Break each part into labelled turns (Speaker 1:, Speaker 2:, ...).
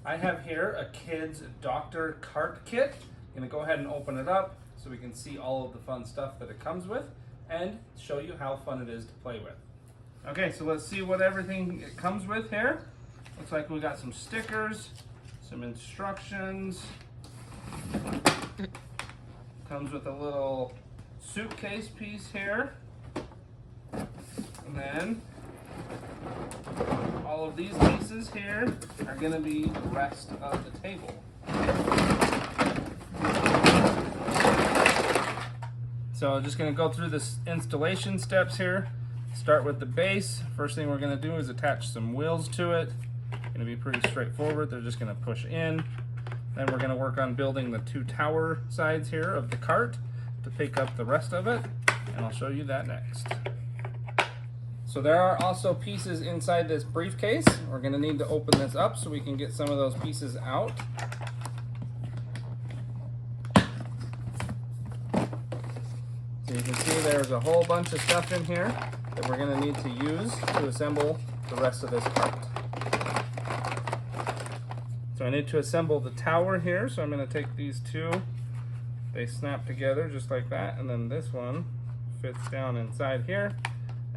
Speaker 1: I have here a kid's doctor cart kit. I'm gonna go ahead and open it up so we can see all of the fun stuff that it comes with and show you how fun it is to play with. Okay, so let's see what everything it comes with here. Looks like we got some stickers, some instructions. Comes with a little suitcase piece here. And then all of these pieces here are going to be the rest of the table. So I'm just going to go through this installation steps here. Start with the base. First thing we're going to do is attach some wheels to it. Going to be pretty straightforward. They're just going to push in. Then we're going to work on building the two tower sides here of the cart to pick up the rest of it, and I'll show you that next. So there are also pieces inside this briefcase. We're going to need to open this up so we can get some of those pieces out. So you can see there's a whole bunch of stuff in here that we're going to need to use to assemble the rest of this cart. So I need to assemble the tower here, so I'm going to take these two. They snap together just like that, and then this one fits down inside here,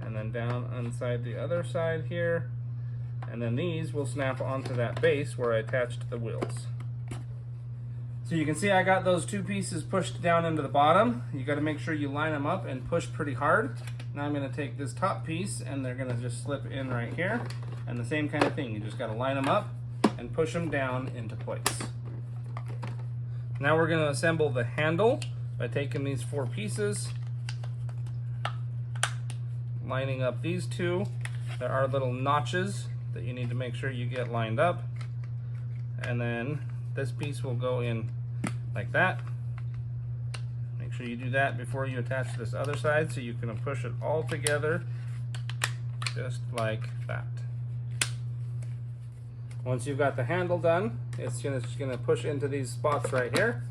Speaker 1: and then down inside the other side here, and then these will snap onto that base where I attached the wheels. So you can see I got those two pieces pushed down into the bottom. You got to make sure you line them up and push pretty hard. Now I'm going to take this top piece, and they're going to just slip in right here, and the same kind of thing. You just got to line them up and push them down into place. Now we're going to assemble the handle by taking these four pieces, lining up these two. There are little notches that you need to make sure you get lined up, and then this piece will go in like that. Make sure you do that before you attach this other side so you can push it all together just like that. Once you've got the handle done, it's just going to push into these spots right here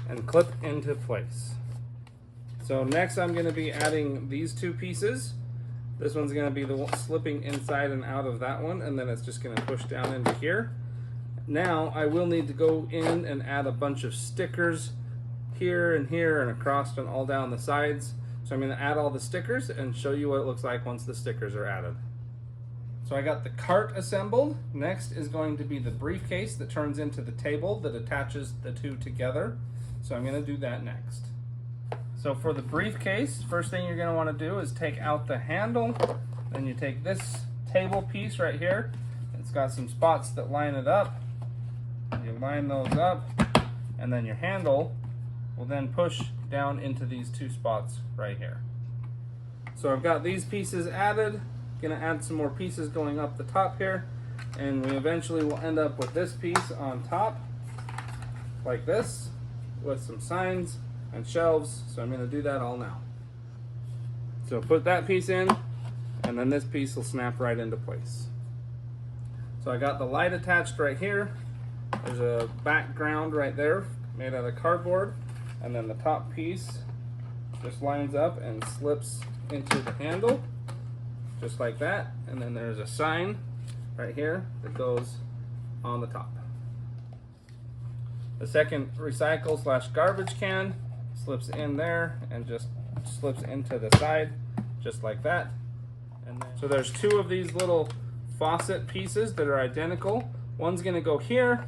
Speaker 1: and clip into place. So next I'm going to be adding these two pieces. This one's going to be the one slipping inside and out of that one, and then it's just going to push down into here. Now I will need to go in and add a bunch of stickers here and across and all down the sides. So I'm going to add all the stickers and show you what it looks like once the stickers are added. So I got the cart assembled. Next is going to be the briefcase that turns into the table that attaches the two together. So I'm going to do that next. So for the briefcase, first thing you're going to want to do is take out the handle. Then you take this table piece right here. It's got some spots that line it up. You line those up, and then your handle will then push down into these two spots right here. So I've got these pieces added. Gonna add some more pieces going up the top here, and we eventually will end up with this piece on top like this with some signs and shelves. So I'm gonna do that all now. So put that piece in, and then this piece will snap right into place. So I got the light attached right here. There's a background right there made out of cardboard, and then the top piece just lines up and slips into the handle just like that, and then there's a sign right here that goes on the top. The second recycle / garbage can slips in there and just slips into the side just like that. And then, so there's two of these little faucet pieces that are identical. One's going to go here,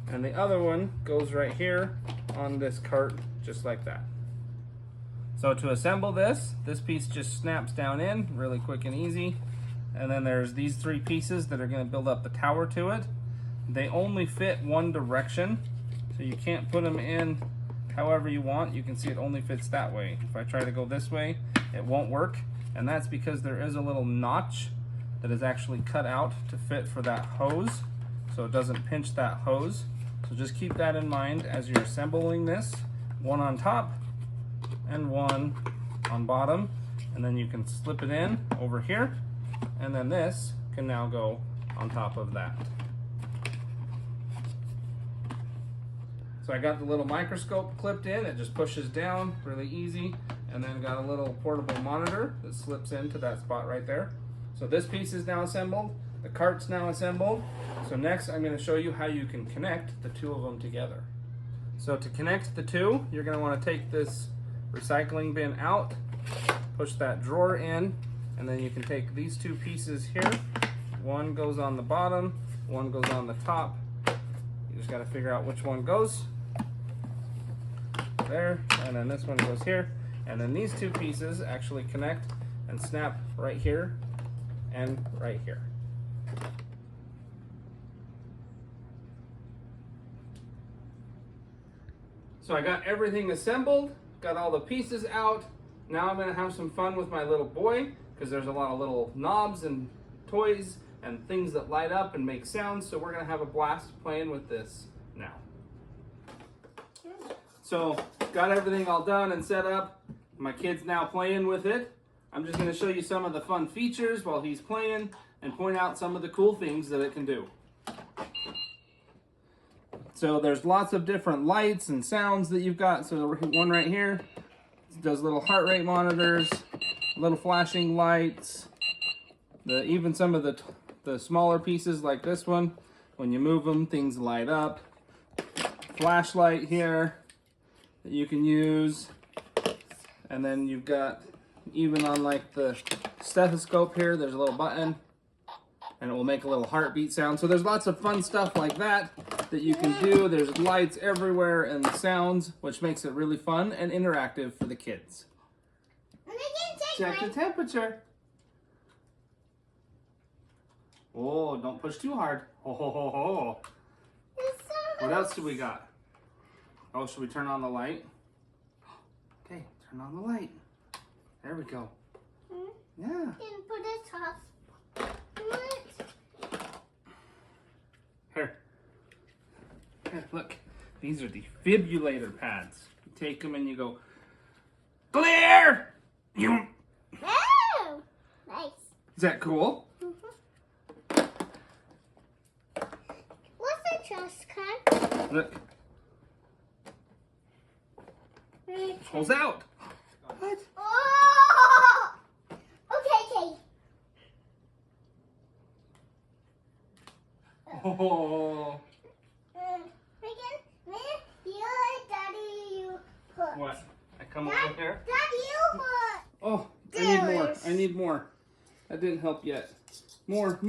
Speaker 1: and the other one goes right here on this cart just like that. So to assemble this piece just snaps down in really quick and easy. And then there's these three pieces that are going to build up the tower to it. They only fit one direction, so you can't put them in however you want. You can see it only fits that way. If I try to go this way, it won't work. And that's because there is a little notch that is actually cut out to fit for that hose, so it doesn't pinch that hose. So just keep that in mind as you're assembling this. One on top and one on bottom, and then you can slip it in over here, and then this can now go on top of that. So I got the little microscope clipped in. It just pushes down really easy, and then got a little portable monitor that slips into that spot right there. So this piece is now assembled. The cart's now assembled. So next I'm going to show you how you can connect the two of them together. So to connect the two, you're going to want to take this recycling bin out, push that drawer in, and then you can take these two pieces here. One goes on the bottom, one goes on the top. You just got to figure out which one goes. There, and then this one goes here. And then these two pieces actually connect and snap right here and right here. So I got everything assembled, got all the pieces out. Now I'm going to have some fun with my little boy, because there's a lot of little knobs and toys and things that light up and make sounds. So we're going to have a blast playing with this now. So got everything all done and set up. My kid's now playing with it. I'm just going to show you some of the fun features while he's playing and point out some of the cool things that it can do. So there's lots of different lights and sounds that you've got. So one right here does little heart rate monitors, little flashing lights. Even some of the smaller pieces like this one, when you move them, things light up. Flashlight here that you can use. And then you've got, even on like the stethoscope here, there's a little button and it will make a little heartbeat sound. So there's lots of fun stuff like that you can do. There's lights everywhere and sounds, which makes it really fun and interactive for the kids. Check the temperature. Oh, don't push too hard. Ho, ho, ho, ho. What else do we got? Oh, should we turn on the light? Okay, turn on the light. There we go. Yeah.
Speaker 2: And put it off.
Speaker 1: Here, look. These are defibrillator pads. You take them and you go, clear! You.
Speaker 2: Oh, nice.
Speaker 1: Is that cool?
Speaker 2: Mm-hmm. What's the trash can?
Speaker 1: Look. Pulls out. What?
Speaker 2: Oh! Okay.
Speaker 1: Oh. What? I come over here?
Speaker 2: Daddy, you put.
Speaker 1: Oh, I need more. I need more. That didn't help yet. More.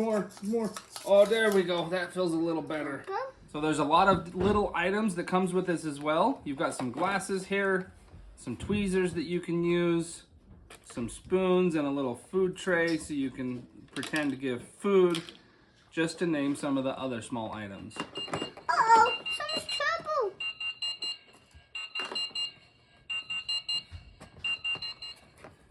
Speaker 1: Oh, there we go. That feels a little better. So there's a lot of little items that comes with this as well. You've got some glasses here, some tweezers that you can use, some spoons, and a little food tray so you can pretend to give food, just to name some of the other small items.
Speaker 2: Uh-oh, someone's trouble.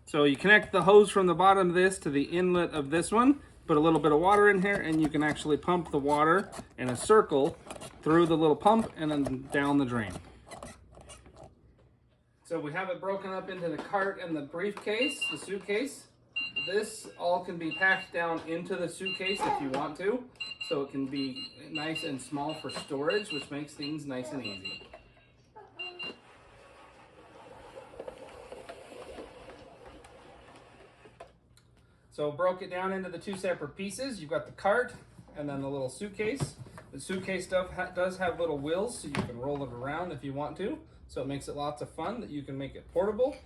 Speaker 1: So you connect the hose from the bottom of this to the inlet of this one, put a little bit of water in here, and you can actually pump the water in a circle through the little pump and then down the drain. So we have it broken up into the cart and the briefcase, the suitcase. This all can be packed down into the suitcase if you want to, so it can be nice and small for storage, which makes things nice and easy. So broke it down into the two separate pieces. You've got the cart and then the little suitcase. The suitcase does have little wheels, so you can roll it around if you want to. So it makes it lots of fun that you can make it portable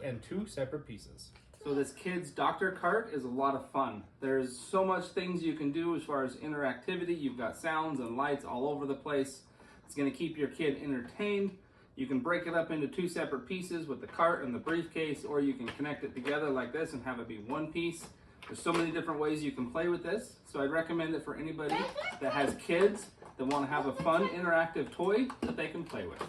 Speaker 1: and two separate pieces. So this kid's doctor cart is a lot of fun. There's so much things you can do as far as interactivity. You've got sounds and lights all over the place. It's going to keep your kid entertained. You can break it up into two separate pieces with the cart and the briefcase, or you can connect it together like this and have it be one piece. There's so many different ways you can play with this. So I'd recommend it for anybody that has kids that want to have a fun, interactive toy that they can play with.